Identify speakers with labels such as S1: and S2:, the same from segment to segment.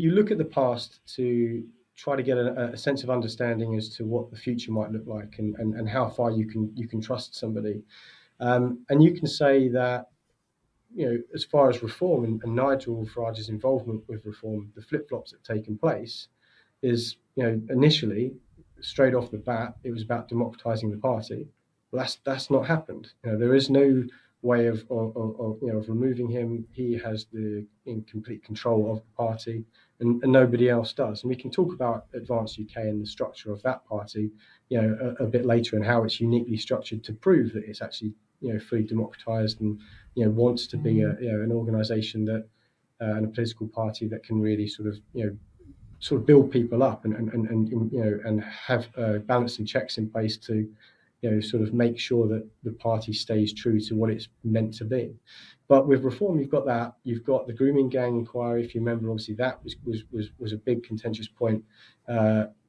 S1: you look at the past to try to get a sense of understanding as to what the future might look like, and how far you can trust somebody. And you can say that, as far as reform and Nigel Farage's involvement with reform, the flip flops that have taken place is, initially, straight off the bat, it was about democratizing the party. Well, that's not happened. There is no way of removing him. He has the in complete control of the party, and nobody else does. And we can talk about Advance UK and the structure of that party, a bit later, and how it's uniquely structured to prove that it's actually, fully democratized, and wants to be an organisation that, and a political party that can really sort of build people up, and have balancing checks in place to, sort of make sure that the party stays true to what it's meant to be. But with reform, you've got that. You've got the grooming gang inquiry. If you remember, obviously that was a big contentious point,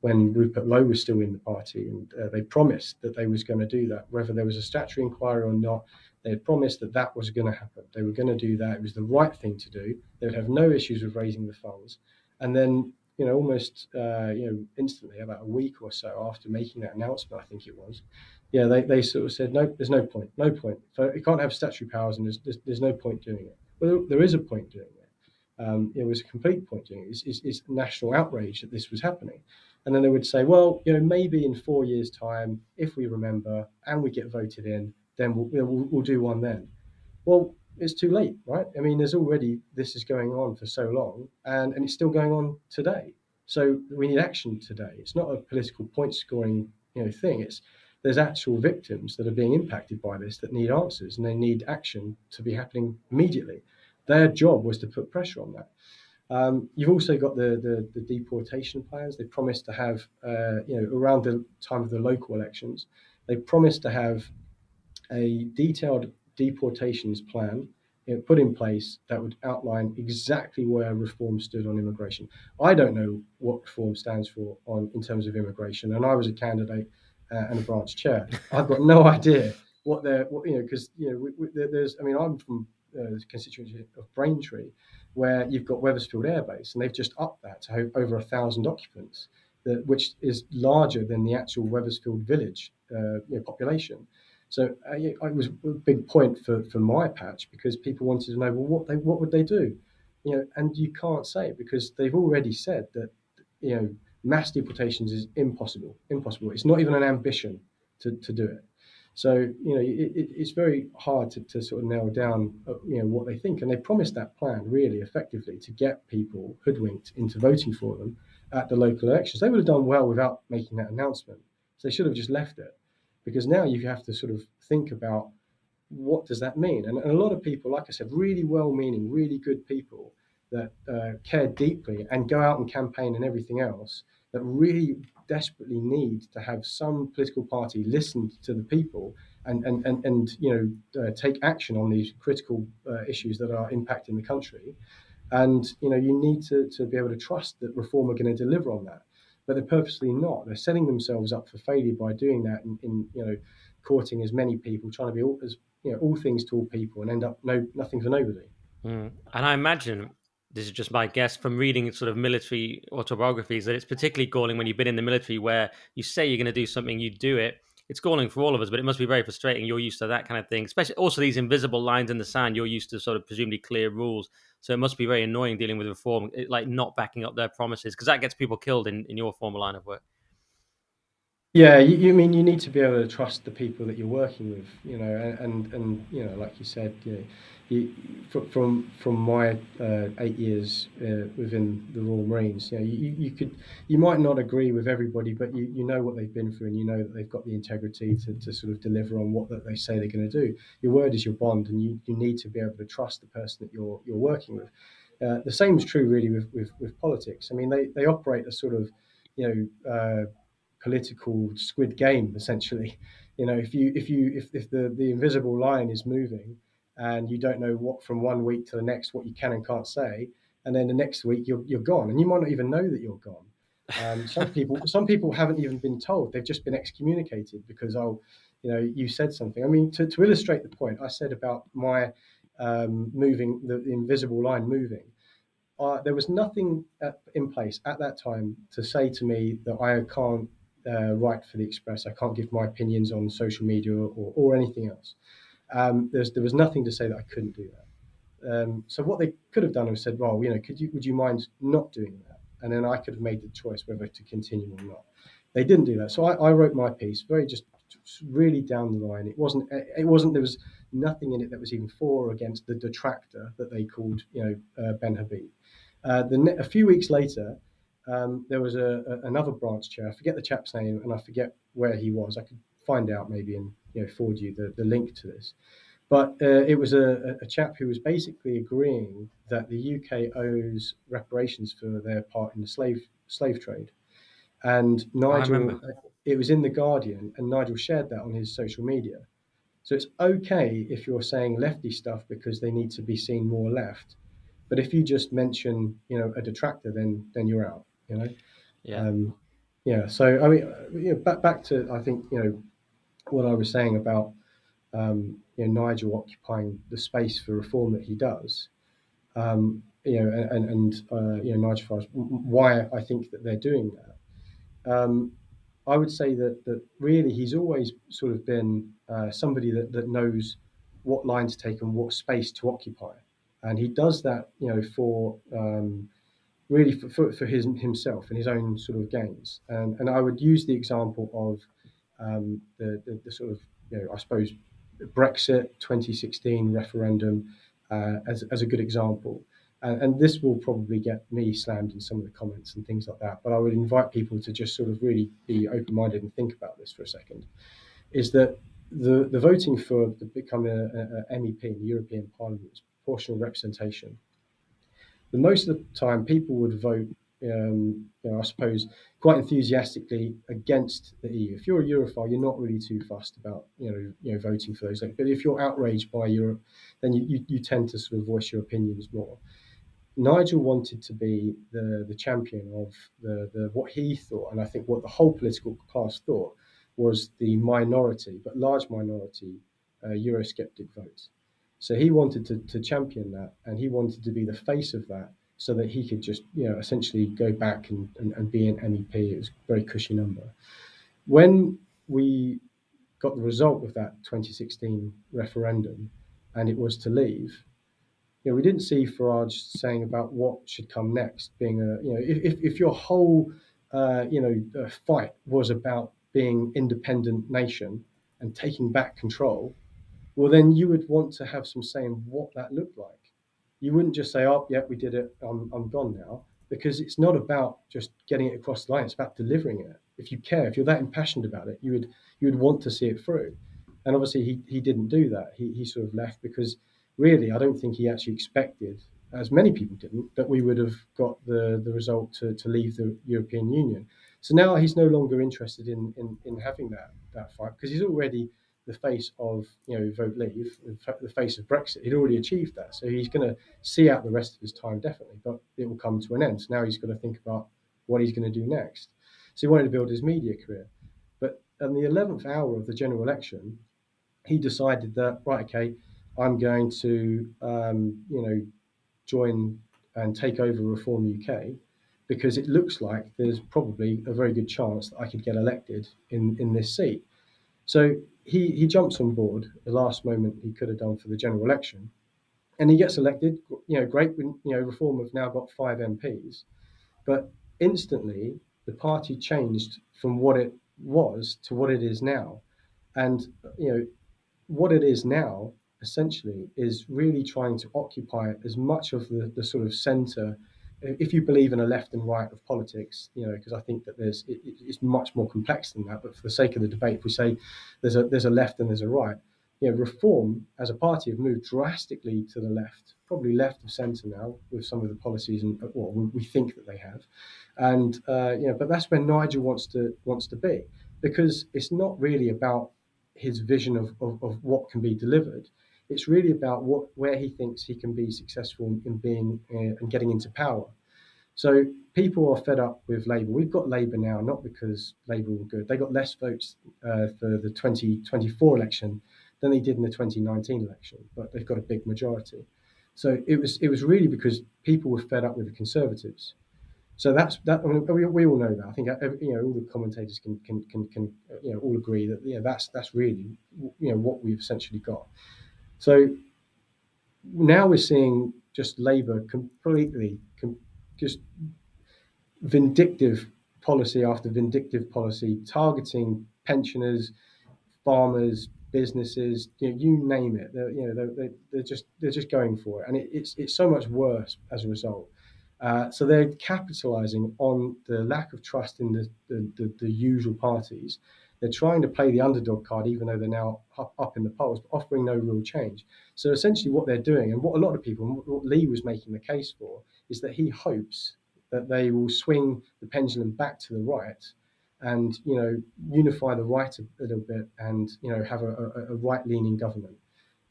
S1: when Rupert Lowe was still in the party, and they promised that they was going to do that, whether there was a statutory inquiry or not. They had promised that that was going to happen. They were going to do that. It was the right thing to do. They would have no issues with raising the funds. And then, almost, instantly, about a week or so after making that announcement, I think it was, they sort of said, no, there's no point, no point. So you can't have statutory powers, and there's no point doing it. Well, there is a point doing it. It was a complete point doing it. It's national outrage that this was happening. And then they would say, well, maybe in 4 years' time, if we remember and we get voted in, then we'll do one then. Well, it's too late, right? I mean, there's already, this is going on for so long, and it's still going on today. So we need action today. It's not a political point scoring, thing. There's actual victims that are being impacted by this that need answers, and they need action to be happening immediately. Their job was to put pressure on that. You've also got the deportation plans. They promised to have, around the time of the local elections, they promised to have a detailed deportations plan, put in place that would outline exactly where reform stood on immigration. I don't know what reform stands for in terms of immigration, and I was a candidate, and a branch chair. I've got no idea because there's. I mean, I'm from the constituency of Braintree, where you've got Wethersfield Air Base, and they've just upped that to over 1,000 occupants, which is larger than the actual Wethersfield village population. So it was a big point for my patch, because people wanted to know, well, what would they do, and you can't say, because they've already said that, mass deportations is impossible. It's not even an ambition to do it. So it's very hard to sort of nail down what they think, and they promised that plan really effectively to get people hoodwinked into voting for them at the local elections. They would have done well without making that announcement. So they should have just left it, because now you have to sort of think about, what does that mean? And a lot of people, like I said, really well-meaning, really good people that care deeply and go out and campaign and everything else, that really desperately need to have some political party listen to the people, and take action on these critical issues that are impacting the country. And you need to be able to trust that reform are going to deliver on that. But they're purposely not. They're setting themselves up for failure by doing that, in courting as many people, trying to be all things to all people, and end up nothing for nobody.
S2: Mm. And I imagine, this is just my guess from reading sort of military autobiographies, that it's particularly galling when you've been in the military, where you say you're going to do something, you do it. It's galling for all of us, but it must be very frustrating. You're used to that kind of thing, especially also these invisible lines in the sand. You're used to sort of presumably clear rules. So it must be very annoying dealing with reform, like not backing up their promises, because that gets people killed in your former line of work.
S1: Yeah, you mean you need to be able to trust the people that you're working with, and like you said, you, from my 8 years within the Royal Marines, you might not agree with everybody, but you know what they've been through, and you know that they've got the integrity to sort of deliver on what that they say they're going to do. Your word is your bond, and you need to be able to trust the person that you're working with. The same is true really with politics. I mean, they operate a sort of, political squid game, essentially. If the invisible line is moving, and you don't know what, from one week to the next, what you can and can't say, and then the next week you're gone, and you might not even know that you're gone. Some people haven't even been told; they've just been excommunicated because, oh, you said something. I mean, to illustrate the point I said about my moving, the invisible line moving. there was nothing in place at that time to say to me that I can't write for the Express. I can't give my opinions on social media or anything else. There was nothing to say that I couldn't do that. So what they could have done was said, well, would you mind not doing that? And then I could have made the choice whether to continue or not. They didn't do that. So I wrote my piece very just really down the line. It wasn't, there was nothing in it that was even for or against the detractor that they called, Ben Habib. A few weeks later, there was another branch chair. I forget the chap's name and I forget where he was. I could find out maybe and forward you the link to this. But it was a chap who was basically agreeing that the UK owes reparations for their part in the slave trade. And
S2: I remember.
S1: Nigel, it was in the Guardian, and Nigel shared that on his social media. So it's okay if you're saying lefty stuff because they need to be seen more left, but if you just mention a detractor, then you're out.
S2: Yeah.
S1: Um, yeah. So I mean, back to I think what I was saying about Nigel occupying the space for reform that he does. Nigel Farage, why I think that they're doing that. I would say that really he's always sort of been somebody that knows what line to take and what space to occupy, and he does that for really for himself and his own sort of gains. And I would use the example of the sort of, I suppose, Brexit 2016 referendum as a good example. And this will probably get me slammed in some of the comments and things like that. But I would invite people to just sort of really be open minded and think about this for a second. Is that the voting for becoming a MEP in the European Parliament is proportional representation. The most of the time people would vote, I suppose, quite enthusiastically against the EU. If you're a Europhile, you're not really too fussed about, voting for those. But if you're outraged by Europe, then you tend to sort of voice your opinions more. Nigel wanted to be the champion of the what he thought, and I think what the whole political class thought was the minority, but large minority, Eurosceptic votes. So he wanted to champion that, and he wanted to be the face of that, so that he could just essentially go back and be an MEP. It was a very cushy number. When we got the result of that 2016 referendum, and it was to leave, we didn't see Farage saying about what should come next. Being if your whole fight was about being independent nation and taking back control, well then you would want to have some say in what that looked like. You wouldn't just say, "Oh, yeah, we did it. I'm gone now," because it's not about just getting it across the line. It's about delivering it. If you care, if you're that impassioned about it, you would want to see it through. And obviously, he didn't do that. He sort of left because really, I don't think he actually expected, as many people didn't, that we would have got the result to leave the European Union. So now he's no longer interested in having that fight because he's already the face of vote leave, the face of Brexit. He'd already achieved that, so he's going to see out the rest of his time definitely, but it will come to an end. So now he's got to think about what he's going to do next. So he wanted to build his media career, but on the 11th hour of the general election, he decided that right, okay, I'm going to join and take over Reform UK because it looks like there's probably a very good chance that I could get elected in this seat. So he jumps on board the last moment he could have done for the general election, and he gets elected. Great. Reform have now got 5 MPs, but instantly the party changed from what it was to what it is now, and what it is now essentially is really trying to occupy as much of the sort of center, if you believe in a left and right of politics, because I think that it's much more complex than that. But for the sake of the debate, if we say there's a left and there's a right, Reform as a party have moved drastically to the left, probably left of centre now with some of the policies, and well, we think that they have, and but that's where Nigel wants to be, because it's not really about his vision of what can be delivered. It's really about where he thinks he can be successful in being and getting into power. So people are fed up with Labour. We've got Labour now, not because Labour were good. They got less votes for the 2024 election than they did in the 2019 election, but they've got a big majority. So it was really because people were fed up with the Conservatives. So that's that. I mean, we all know that. I think all the commentators can all agree that that's really what we've essentially got. So now we're seeing just Labour completely just vindictive policy after vindictive policy, targeting pensioners, farmers, businesses, you name it. They're just going for it, and it's so much worse as a result. So they're capitalising on the lack of trust in the usual parties. They're trying to play the underdog card, even though they're now up in the polls, but offering no real change. So essentially, what they're doing, and what a lot of people, and what Lee was making the case for, is that he hopes that they will swing the pendulum back to the right and unify the right a little bit and have a right leaning government.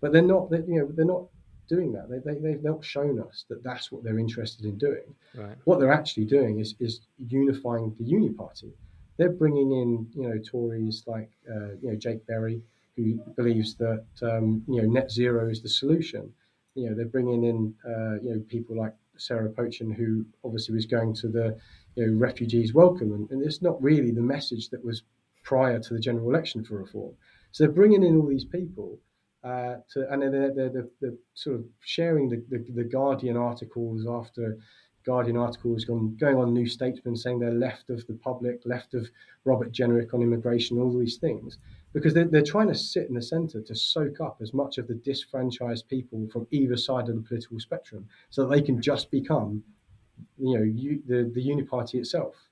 S1: But they're not doing that. They've not shown us that that's what they're interested in doing.
S2: Right.
S1: What they're actually doing is unifying the Uni Party. They're bringing in Tories like Jake Berry, who believes that net zero is the solution. They're bringing in people like Sarah Pochin, who obviously was going to the refugees welcome, and it's not really the message that was prior to the general election for reform. So they're bringing in all these people and then they're sort of sharing the Guardian articles after Guardian articles going on New Statesman saying they're left of the public, left of Robert Jenrick on immigration, all these things, because they're trying to sit in the centre to soak up as much of the disfranchised people from either side of the political spectrum, so that they can just become the Uni Party itself.